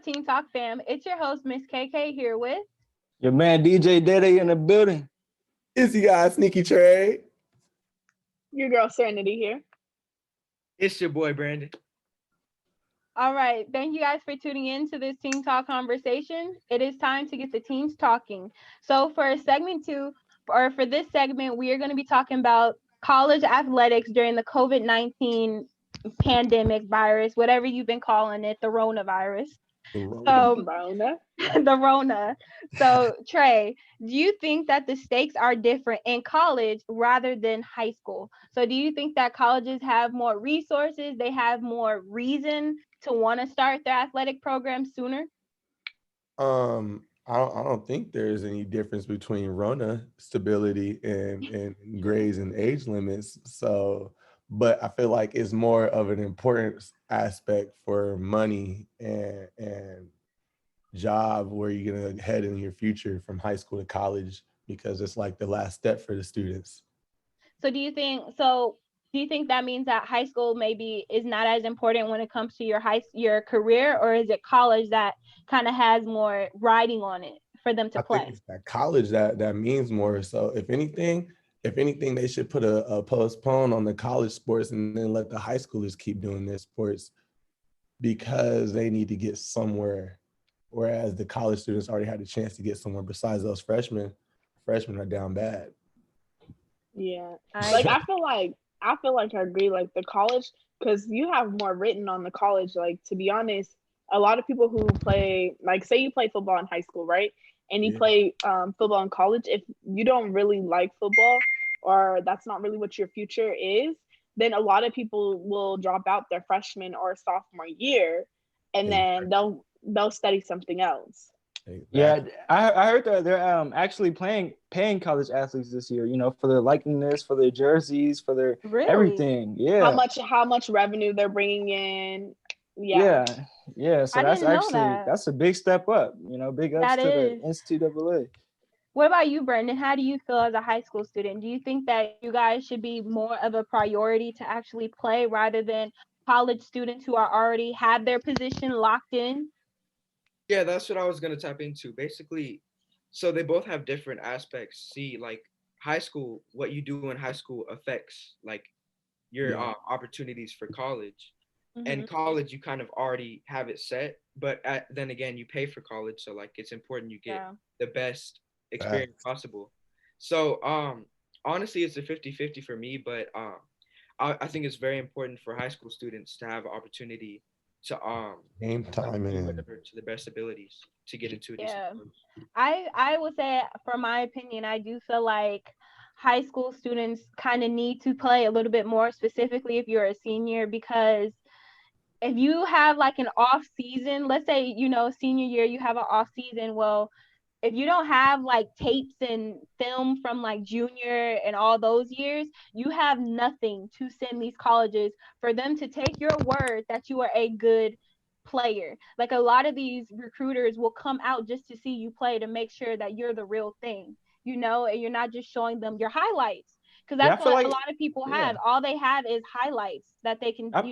up, Team Talk fam? It's your host, Miss KK, here with your man DJ Daddy in the building. It's you guys, Sneaky Trey. Your girl Serenity here. It's your boy Brandon. All right, thank you guys for tuning in to this Team Talk conversation. It is time to get the teams talking. So for segment 2, or for this segment, we are going to be talking about college athletics during the COVID-19 pandemic virus, whatever you've been calling it, the Rona. Rona. The Rona. So Trey, do you think that the stakes are different in college rather than high school? So do you think that colleges have more resources, they have more reason to want to start their athletic program sooner? I don't think there's any difference between Rona stability and grades and age limits. So, but I feel like it's more of an important aspect for money and job where you're gonna head in your future from high school to college, because it's like the last step for the students. So do you think that means that high school maybe is not as important when it comes to your career, or is it college that kind of has more riding on it for them to play? I think it's that college that means more. So if anything, they should put a postpone on the college sports and then let the high schoolers keep doing their sports, because they need to get somewhere. Whereas the college students already had a chance to get somewhere besides those freshmen. Freshmen are down bad. Yeah. I feel like I agree, like the college, because you have more written on the college. Like, to be honest, a lot of people who play, like, say you play football in high school, right? And you play football in college, if you don't really like football, or that's not really what your future is, then a lot of people will drop out their freshman or sophomore year, and then they'll study something else. Exactly. Yeah, I heard that they're actually paying college athletes this year, for their likeness, for their jerseys, for their everything. Yeah. How much revenue they're bringing in. Yeah. So that's a big step up, big ups to the NCAA. What about you, Brendan? How do you feel as a high school student? Do you think that you guys should be more of a priority to actually play rather than college students who are already have their position locked in? Yeah, that's what I was going to tap into. Basically, so they both have different aspects. See, like high school, what you do in high school affects like your opportunities for college. Mm-hmm. And college, you kind of already have it set. But then again, you pay for college. So like it's important you get the best experience possible. So honestly, it's a 50-50 for me. But I think it's very important for high school students to have an opportunity to game time to the best abilities to get into it. I would say, for my opinion, I do feel like high school students kind of need to play a little bit more, specifically if you're a senior, because if you have like an off season, let's say, senior year, you have an off season. Well, if you don't have like tapes and film from like junior and all those years, you have nothing to send these colleges for them to take your word that you are a good player. Like, a lot of these recruiters will come out just to see you play, to make sure that you're the real thing, and you're not just showing them your highlights. Because that's what a lot of people have. All they have is highlights that they can, I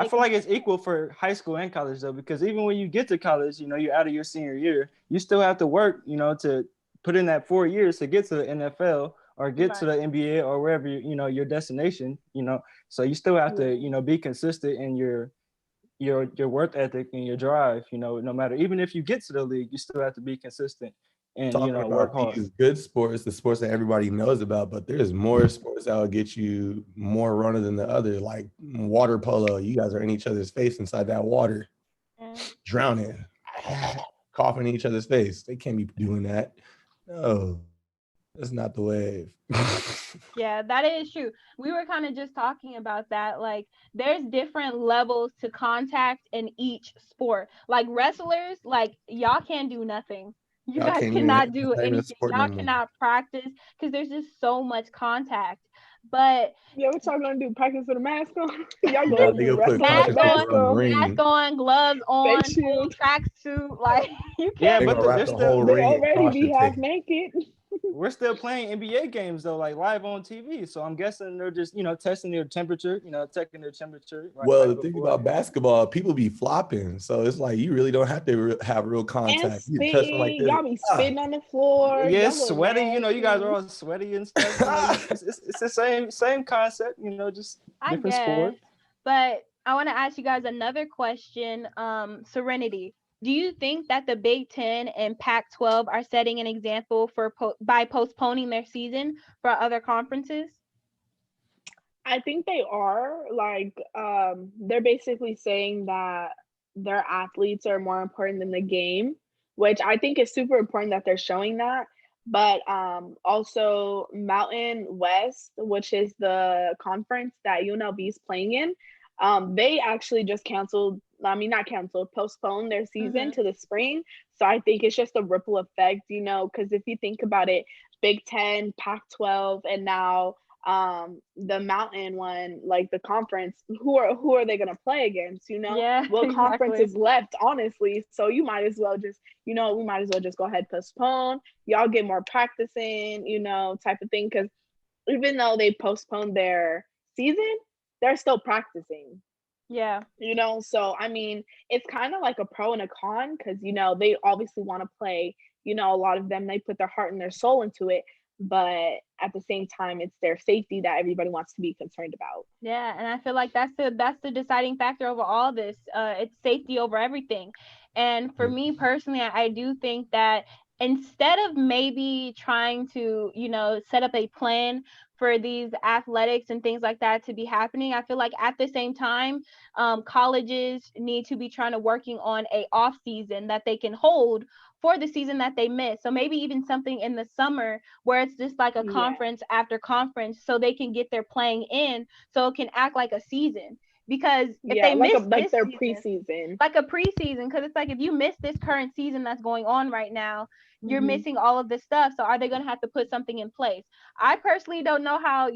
feel like it's equal for high school and college, though, because even when you get to college, you're out of your senior year, you still have to work, to put in that 4 years to get to the NFL or get to the NBA or wherever, your destination, so you still have to, be consistent in your work ethic and your drive, no matter, even if you get to the league, you still have to be consistent. And work hard. These good sports, the sports that everybody knows about, but there's more sports that will get you more runner than the other, like water polo. You guys are in each other's face inside that water, drowning, coughing in each other's face. They can't be doing that. No, that's not the wave. Yeah, that is true. We were kind of just talking about that. Like, there's different levels to contact in each sport. Like, wrestlers, like, y'all can't do nothing. You guys cannot do anything. Y'all cannot practice because there's just so much contact. But what y'all gonna do? Practice with a mask on? Y'all gonna put mask on, gloves on, full tracksuit. Like, you can't. Yeah, but they already be half naked. we're still playing NBA games though, like live on TV. So I'm guessing they're just, testing their temperature, checking their temperature. Well, the thing about basketball, people be flopping, so it's like you really don't have to have real contact. And You touch them like spitting, this. y'all be spitting on the floor. Yeah, Y'all look sweaty. You guys are nasty. all sweaty and stuff. It's the same concept. Just I different guess. sport. But I want to ask you guys another question. Serenity, do you think that the Big Ten and Pac-12 are setting an example by postponing their season for other conferences? I think they are. Like, they're basically saying that their athletes are more important than the game, which I think is super important that they're showing that. But also Mountain West, which is the conference that UNLV is playing in, they actually just postponed their season to the spring. So I think it's just a ripple effect, because if you think about it, Big Ten, Pac-12, and now the Mountain one, like the conference, who are they gonna play against? Yeah, what exactly. conference is left, honestly? So you might as well just, we might as well just go ahead, postpone. Y'all get more practice in, type of thing. Because even though they postponed their season, they're still practicing. Yeah. So I mean, it's kind of like a pro and a con, because they obviously want to play. A lot of them, they put their heart and their soul into it. But at the same time, it's their safety that everybody wants to be concerned about. Yeah, and I feel like that's the deciding factor over all this. It's safety over everything. And for me personally, I do think that instead of maybe trying to, set up a plan for these athletics and things like that to be happening, I feel like at the same time, colleges need to be trying to working on a off season that they can hold for the season that they miss. So maybe even something in the summer where it's just like a conference after conference, so they can get their playing in, so it can act like a season. Because if they miss their preseason, like a preseason, because it's like if you miss this current season that's going on right now, you're missing all of this stuff. So are they going to have to put something in place? I personally don't know how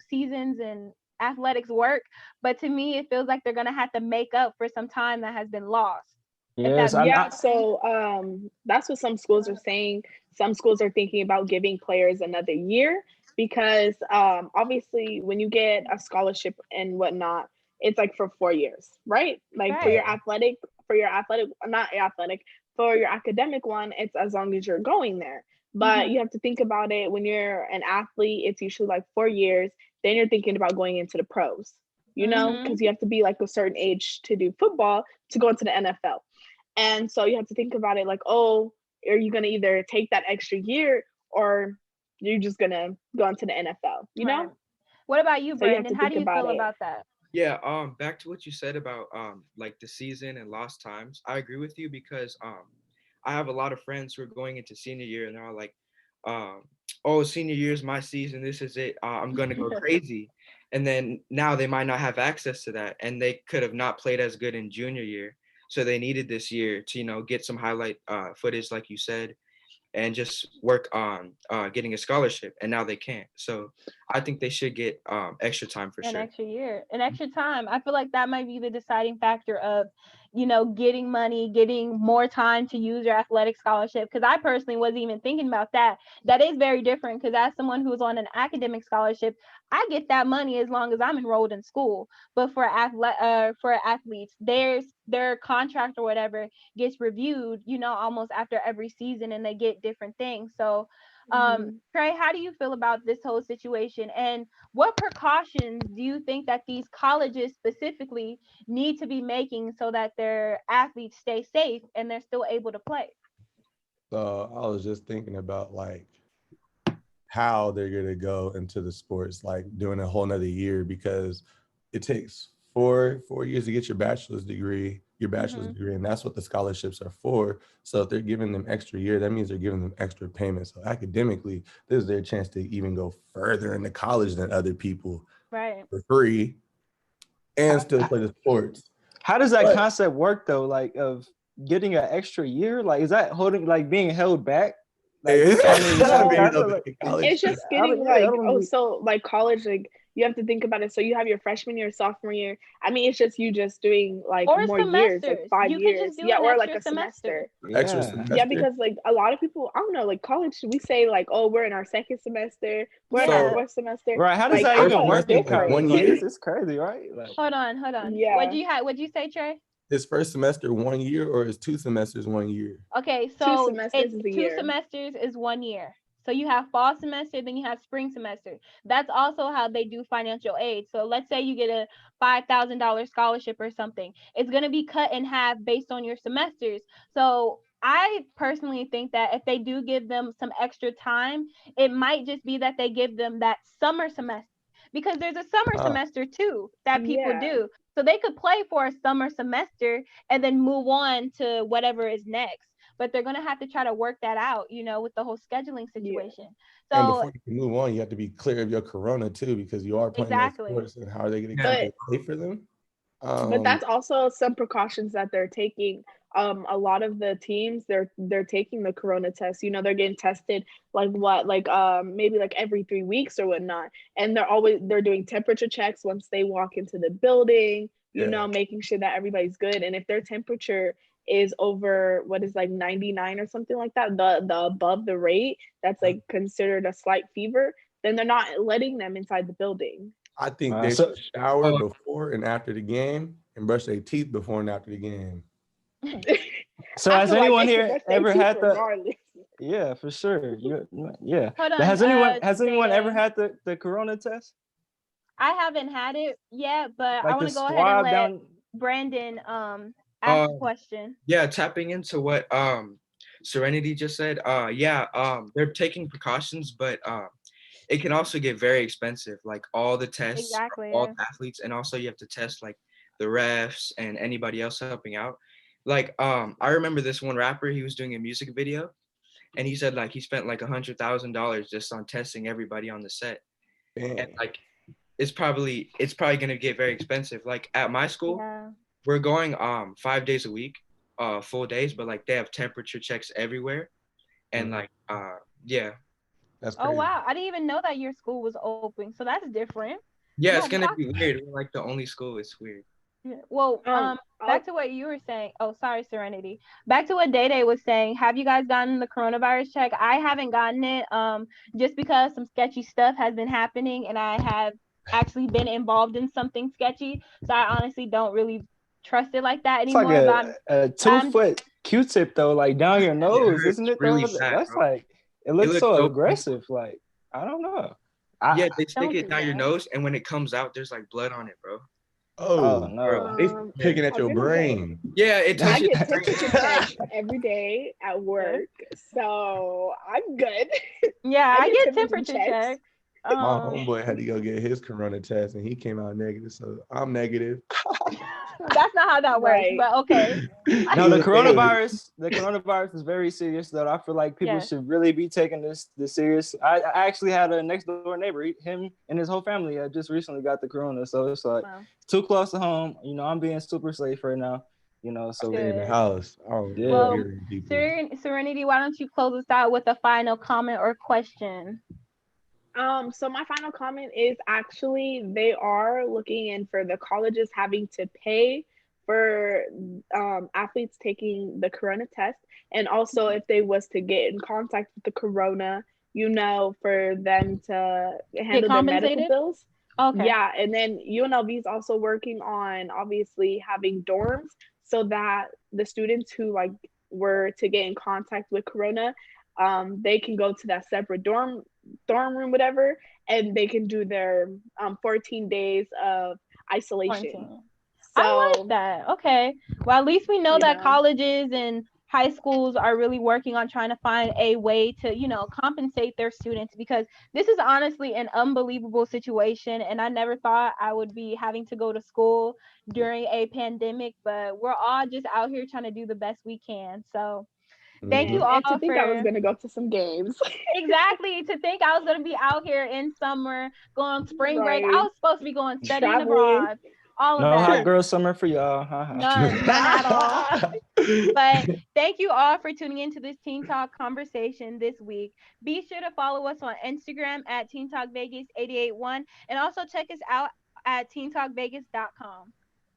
seasons and athletics work, but to me it feels like they're going to have to make up for some time that has been lost. Yes, so that's what some schools are saying. Some schools are thinking about giving players another year, because obviously when you get a scholarship and whatnot, it's like for 4 years, right? Like for your academic one, it's as long as you're going there. But you have to think about it, when you're an athlete, it's usually like 4 years. Then you're thinking about going into the pros, because you have to be like a certain age to do football to go into the NFL. And so you have to think about it like, oh, are you going to either take that extra year, or you're just going to go into the NFL, know? What about you, Brandon? How do you feel about that? Yeah, back to what you said about like the season and lost times. I agree with you, because I have a lot of friends who are going into senior year and they're all like, oh, senior year is my season. This is it. I'm going to go crazy. And then now they might not have access to that, and they could have not played as good in junior year. So they needed this year to, get some highlight footage, like you said, and just work on getting a scholarship. And now they can't. So I think they should get extra time for sure. An extra year, an extra time. I feel like that might be the deciding factor of, getting money, getting more time to use your athletic scholarship. Because I personally wasn't even thinking about that. That is very different, because as someone who's on an academic scholarship, I get that money as long as I'm enrolled in school. But for athletes, their contract or whatever gets reviewed, almost after every season, and they get different things. So Trey, how do you feel about this whole situation, and what precautions do you think that these colleges specifically need to be making so that their athletes stay safe and they're still able to play? So I was just thinking about like how they're going to go into the sports, like doing a whole nother year, because it takes four years to get your bachelor's degree, and that's what the scholarships are for. So if they're giving them extra year, that means they're giving them extra payments. So academically, this is their chance to even go further into college than other people, right, for free, and still play the sports. How does that concept work though? Like of getting an extra year, like is that being held back? Like, it's just getting like, so like college, like you have to think about it. So you have your freshman year, sophomore year. I mean, it's just you just doing like Or more years, like semesters. 5 You could years. just do Yeah, an or like extra a semester. Extra Yeah. semester. Yeah, because like a lot of people, I don't know, like college, we say like, oh, we're in our second semester, we're in our Yeah. fourth semester. Right? How does Like, that I even know work it's in like college? different. 1 Like, year? it's crazy, right? Like, Hold on. Yeah. What'd you say, Trey? His first semester 1 year, or is 2 semesters 1 year? Okay, so semesters is a two year. semesters is 1 year. So you have fall semester, then you have spring semester. That's also how they do financial aid. So let's say you get a $5,000 scholarship or something. It's going to be cut in half based on your semesters. So I personally think that if they do give them some extra time, it might just be that they give them that summer semester, because there's a summer semester too that people Yeah. do. So they could play for a summer semester and then move on to whatever is next. But they're gonna have to try to work that out, with the whole scheduling situation. And So before you can move on, you have to be clear of your corona too, because you are playing Exactly. those sports. And how are they going to But- pay for them? But that's also some precautions that they're taking. A lot of the teams, they're taking the corona test. They're getting tested maybe like every 3 weeks or whatnot, and they're doing temperature checks once they walk into the building. Making sure that everybody's good, and if their temperature is over what is like 99 or something like that, the above the rate that's like considered a slight fever, then they're not letting them inside the building. I think they should shower before and after the game and brush their teeth before and after the game. So has anyone here ever had the? Yeah, for sure. Yeah. Hold on, Has anyone ever had the corona test? I haven't had it yet, but Like I want the to go ahead and swab let down- Brandon ask a question. Yeah, tapping into what Serenity just said. They're taking precautions, but it can also get very expensive, like all the tests for all athletes, and also you have to test like the refs and anybody else helping out. Like I remember this one rapper, he was doing a music video, and he said like he spent like $100,000 just on testing everybody on the set. Damn. And like it's probably gonna get very expensive. Like at my school, we're going 5 days a week, full days, but like they have temperature checks everywhere, and like yeah. That's crazy. Oh wow, I didn't even know that your school was open, so that's different. Yeah, it's gonna be weird. We're like the only school. It's weird. Yeah. Well, back to what you were saying. Oh, sorry, Serenity. Back to what Day was saying. Have you guys gotten the coronavirus check? I haven't gotten it. Just because some sketchy stuff has been happening, and I have actually been involved in something sketchy. So I honestly don't really trust it like that anymore. It's like a 2-foot Q-tip though, like down your nose, isn't it? Really bad, that's bro. Like it looks so aggressive. Like I don't know. They stick it down your nose, and when it comes out, there's like blood on it, bro. Oh no! They picking at your brain. Yeah, it I get temperature checks every day at work, so I'm good. Yeah, I get temperature checks. My homeboy had to go get his corona test, and he came out negative. So I'm negative. That's not how that works, but okay. No, the coronavirus is very serious, though. I feel like people should really be taking this serious. I actually had a next door neighbor, him and his whole family just recently got the corona, so it's like too close to home. I'm being super safe right now. So in the house. Oh, yeah. Well, Serenity, why don't you close us out with a final comment or question? So my final comment is actually they are looking in for the colleges having to pay for athletes taking the corona test, and also if they was to get in contact with the corona, for them to handle their medical bills. Okay. Yeah, and then UNLV is also working on obviously having dorms so that the students who like were to get in contact with corona, they can go to that separate dorm room, whatever, and they can do their 14 days of isolation. So, I like that. Okay. Well, at least we know that colleges and high schools are really working on trying to find a way to, compensate their students, because this is honestly an unbelievable situation. And I never thought I would be having to go to school during a pandemic, but we're all just out here trying to do the best we can. So thank you all. And to think I was going to go to some games. Exactly. To think I was going to be out here in summer, going on spring break. I was supposed to be going studying abroad. all of no that. hot girl summer for y'all. None at all. But thank you all for tuning into this Teen Talk conversation this week. Be sure to follow us on Instagram at Teen Talk Vegas 881 and also check us out at teentalkvegas.com.